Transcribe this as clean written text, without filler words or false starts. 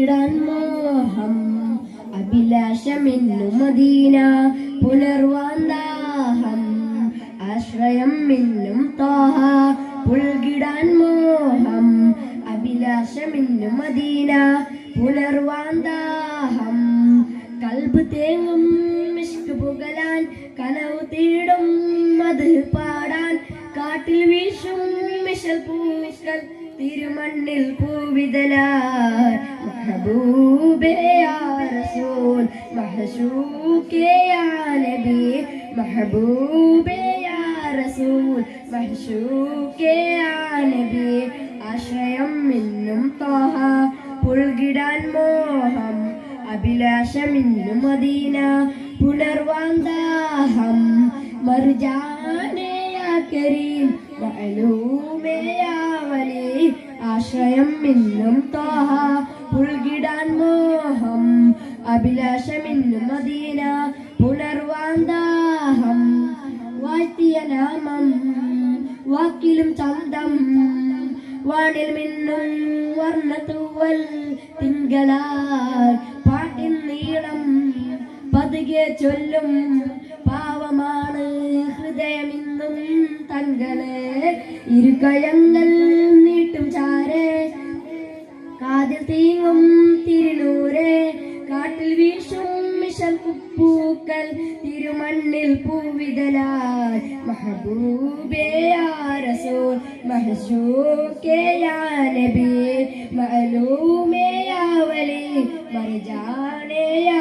പുൽകിടാൻ മോഹം അഭിലാഷമെന്നു മദീന പുലർവാൻ ദാഹം ആശ്രയം മിന്നും ത്വാഹ പുൽകിടാൻ മോഹം അഭിലാഷമെന്നു മദീന പുലർവാൻ ദാഹം കൽബ് തേങ്ങും മിഷ്ക് പുകലാൻ കനവ് തേടും മത് പാടാൻ കാട്ടിൽ വീശും മിഷൽ പൂമിഷൽ തിരുമണ്ണിൽ പൂവിതലാൻ മെഹബൂബേ യാ റസൂൽ മഹ്ശൂഖേ യാ നബി മെഹബൂബേ യാ റസൂൽ മഹ്ശൂഖേ യാ നബി ആശ്രയം മിന്നും ത്വാഹ പുൽകിടാൻ മോഹം അഭിലാഷമിന്നു മദീന പുലർവാൻ ദാഹം മർജാനേ യാ കരീം മഅലൂമേ യാ വലി ആശ്രയം മിന്നും ത്വാഹ പുൽകിടാൻ മോഹം അഭിലാഷമിന്നു മദീന പുലർവാൻ ദാഹം വാഴ്ത്തിയ നാമം വാക്കിലും ചന്തം വാണിൽ മിന്നും വർണ്ണത്തൂവൽ തിങ്കളാൽ പാട്ടിൻ നീളം പതുകെ ചൊല്ലും പാവമാണ് ഹൃദയമിന്നും തങ്ങളെ ഇരുകയങ്ങൾ നീട്ടും ചാരെ കാതിൽ തീങ്ങും തിരുനൂരെ കാട്ടിൽ വീശും മിഷൽ പൂക്കൾ തിരുമണ്ണിൽ പൂവിതലാൽ മെഹബൂബേ യാ റസൂൽ മഹ്ശൂഖേ യാ നബി മഅലൂമേ യാ വലി മർജാനേ യാ